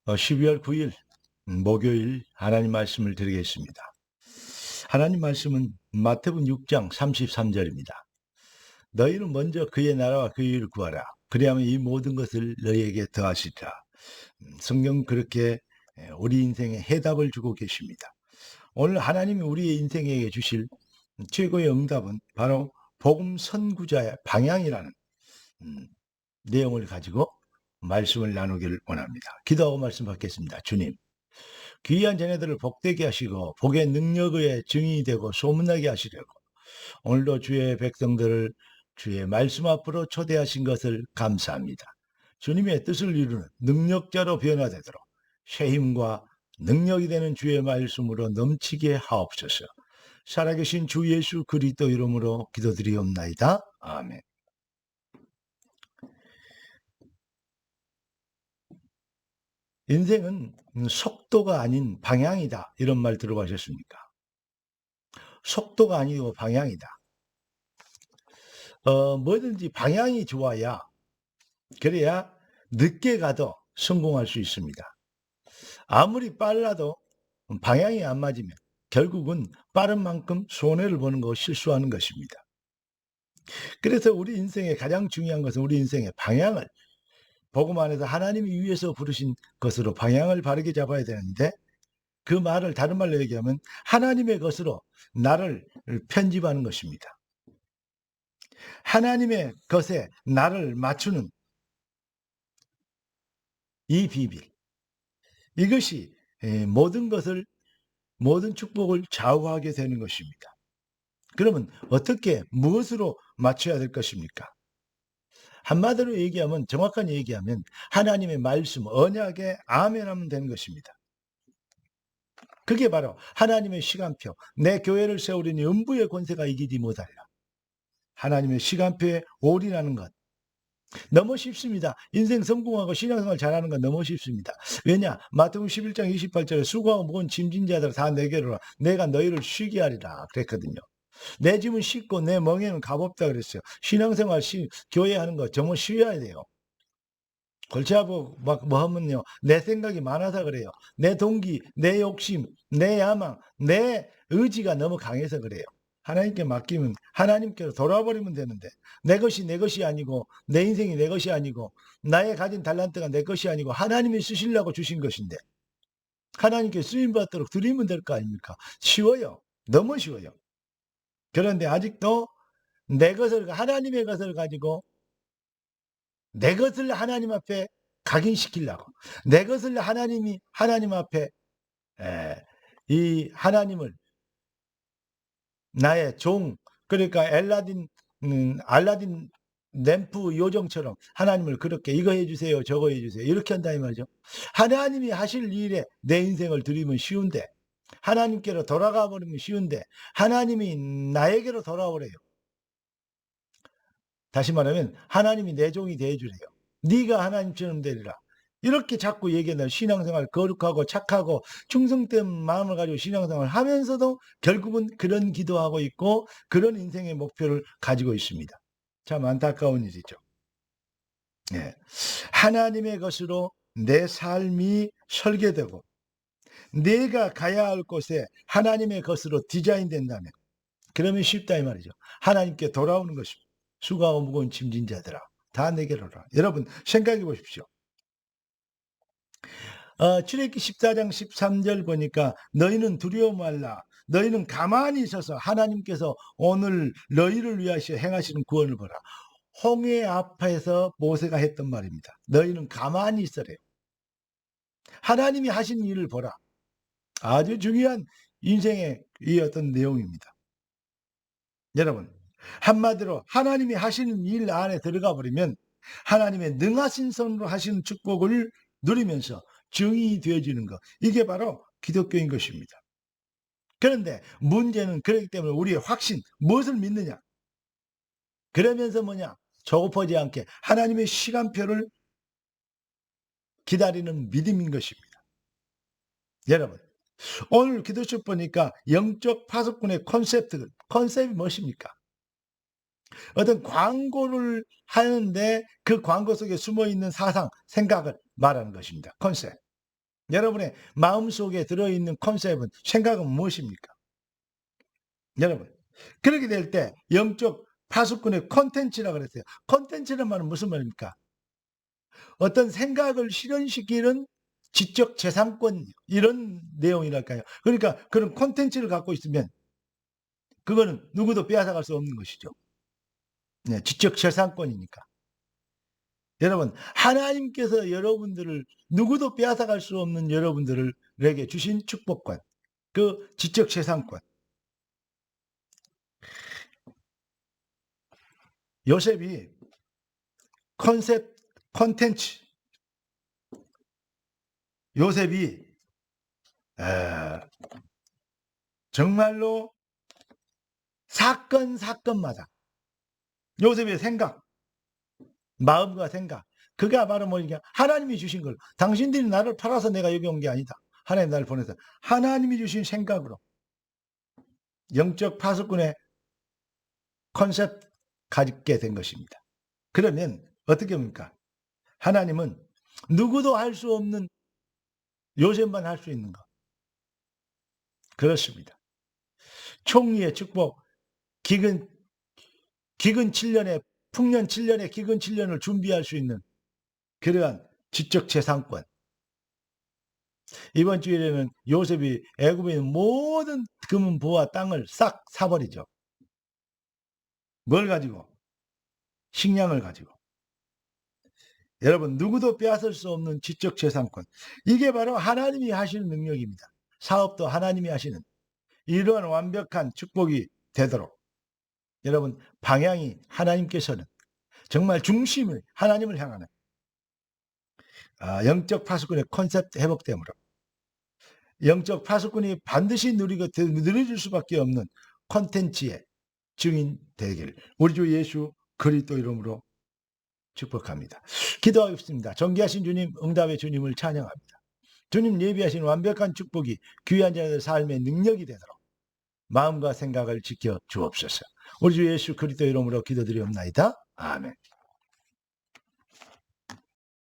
12월 9일 목요일 하나님 말씀을 드리겠습니다. 하나님 말씀은 마태복음 6장 33절입니다. 너희는 먼저 그의 나라와 그의 의를 구하라. 그리하면 이 모든 것을 너희에게 더하시리라. 성경 그렇게 우리 인생에 해답을 주고 계십니다. 오늘 하나님이 우리의 인생에게 주실 최고의 응답은 바로 복음 선구자의 방향이라는 내용을 가지고 말씀을 나누기를 원합니다. 기도하고 말씀 받겠습니다. 주님, 귀한 자녀들을 복되게 하시고 복의 능력의 증인이 되고 소문나게 하시려고 오늘도 주의 백성들을 주의 말씀 앞으로 초대하신 것을 감사합니다. 주님의 뜻을 이루는 능력자로 변화되도록 새 힘과 능력이 되는 주의 말씀으로 넘치게 하옵소서. 살아계신 주 예수 그리스도 이름으로 기도드리옵나이다. 아멘. 인생은 속도가 아닌 방향이다. 이런 말 들어보셨습니까? 속도가 아니고 방향이다. 뭐든지 방향이 좋아야, 그래야 늦게 가도 성공할 수 있습니다. 아무리 빨라도 방향이 안 맞으면 결국은 빠른 만큼 손해를 보는 거 실수하는 것입니다. 그래서 우리 인생의 가장 중요한 것은 우리 인생의 방향을 복음 안에서 하나님이 위해서 부르신 것으로 방향을 바르게 잡아야 되는데, 그 말을 다른 말로 얘기하면 하나님의 것으로 나를 편집하는 것입니다. 하나님의 것에 나를 맞추는 이 비밀, 이것이 모든 것을, 모든 축복을 좌우하게 되는 것입니다. 그러면 어떻게, 무엇으로 맞춰야 될 것입니까? 한마디로 얘기하면, 정확한 얘기하면 하나님의 말씀, 언약에 아멘하면 되는 것입니다. 그게 바로 하나님의 시간표, 내 교회를 세우려니 음부의 권세가 이기지 못하리라. 하나님의 시간표에 올인하는 것, 너무 쉽습니다. 인생 성공하고 신앙생활 잘하는 건 너무 쉽습니다. 왜냐? 마태복음 11장 28절에 수고하고 무거운 짐진 자들 다 내게로 와 내가 너희를 쉬게 하리라 그랬거든요. 내 짐은 쉽고 내 멍에는 가볍다 그랬어요. 신앙생활 교회 하는 거 정말 쉬어야 돼요. 골치 아프고 막 뭐 하면요, 내 생각이 많아서 그래요. 내 동기, 내 욕심, 내 야망, 내 의지가 너무 강해서 그래요. 하나님께 맡기면 하나님께로 돌아버리면 되는데, 내 것이 아니고, 내 인생이 내 것이 아니고, 나의 가진 달란트가 내 것이 아니고 하나님이 쓰시려고 주신 것인데 하나님께 쓰임받도록 드리면 될 거 아닙니까? 쉬워요. 너무 쉬워요. 그런데 아직도 내 것을, 하나님의 것을 가지고 내 것을 하나님 앞에 각인시키려고, 내 것을 하나님 앞에 이 하나님을 나의 종, 그러니까 알라딘 램프 요정처럼 하나님을 그렇게 이거 해주세요 저거 해주세요 이렇게 한다 이 말이죠. 하나님이 하실 일에 내 인생을 드리면 쉬운데, 하나님께로 돌아가 버리면 쉬운데 하나님이 나에게로 돌아오래요. 다시 말하면 하나님이 내 종이 되어주래요. 네가 하나님처럼 되리라. 이렇게 자꾸 얘기하는 신앙생활, 거룩하고 착하고 충성된 마음을 가지고 신앙생활을 하면서도 결국은 그런 기도하고 있고 그런 인생의 목표를 가지고 있습니다. 참 안타까운 일이죠. 네. 하나님의 것으로 내 삶이 설계되고 내가 가야 할 곳에 하나님의 것으로 디자인된다면 그러면 쉽다 이 말이죠. 하나님께 돌아오는 것입니다. 수고하고 무거운 짐진 자들아 다 내게로 오라. 여러분 생각해 보십시오. 출애굽기 14장 13절 보니까 너희는 두려워 말라. 너희는 가만히 있어서 하나님께서 오늘 너희를 위하여 행하시는 구원을 보라. 홍해 앞에서 모세가 했던 말입니다. 너희는 가만히 있으래요. 하나님이 하신 일을 보라. 아주 중요한 인생의 이 어떤 내용입니다. 여러분, 한마디로 하나님이 하시는 일 안에 들어가 버리면 하나님의 능하신 손으로 하시는 축복을 누리면서 증인이 되어지는 것, 이게 바로 기독교인 것입니다. 그런데 문제는 그렇기 때문에 우리의 확신, 무엇을 믿느냐, 그러면서 뭐냐, 조급하지 않게 하나님의 시간표를 기다리는 믿음인 것입니다. 여러분, 오늘 기도책 보니까 영적 파수꾼의 컨셉이 무엇입니까? 어떤 광고를 하는데 그 광고 속에 숨어있는 사상, 생각을 말하는 것입니다. 컨셉. 여러분의 마음속에 들어있는 컨셉은, 생각은 무엇입니까? 여러분, 그렇게 될 때 영적 파수꾼의 콘텐츠라고 그랬어요. 콘텐츠란 말은 무슨 말입니까? 어떤 생각을 실현시키는 지적 재산권, 이런 내용이랄까요. 그러니까 그런 콘텐츠를 갖고 있으면 그거는 누구도 빼앗아갈 수 없는 것이죠. 네, 지적 재산권이니까. 여러분, 하나님께서 여러분들을, 누구도 빼앗아갈 수 없는 여러분들에게 주신 축복권, 그 지적 재산권. 요셉이 콘텐츠, 요셉이 정말로 사건마다 요셉의 생각, 마음과 생각, 그게 바로 뭐냐, 하나님이 주신 걸, 당신들이 나를 팔아서 내가 여기 온 게 아니다, 하나님 나를 보내서, 하나님이 주신 생각으로 영적 파수꾼의 컨셉 가지게 된 것입니다. 그러면 어떻게 합니까? 하나님은 누구도 할 수 없는, 요셉만 할 수 있는 것. 그렇습니다. 총리의 축복, 기근 7년에, 풍년 7년에 기근 7년을 준비할 수 있는 그러한 지적 재산권. 이번 주일에는 요셉이 애굽에 있는 모든 금은 부와 땅을 싹 사버리죠. 뭘 가지고? 식량을 가지고. 여러분, 누구도 빼앗을 수 없는 지적 재산권. 이게 바로 하나님이 하시는 능력입니다. 사업도 하나님이 하시는 이러한 완벽한 축복이 되도록, 여러분, 방향이 하나님께서는 정말 중심을 하나님을 향하는 영적 파수꾼의 컨셉트 회복됨으로, 영적 파수꾼이 반드시 누려줄 수밖에 없는 콘텐츠의 증인 되길 우리 주 예수 그리스도 이름으로 축복합니다. 기도하겠습니다. 존귀하신 주님, 응답의 주님을 찬양합니다. 주님 예비하신 완벽한 축복이 귀한 자들의 삶의 능력이 되도록 마음과 생각을 지켜 주옵소서. 우리 주 예수 그리스도 이름으로 기도드리옵나이다. 아멘.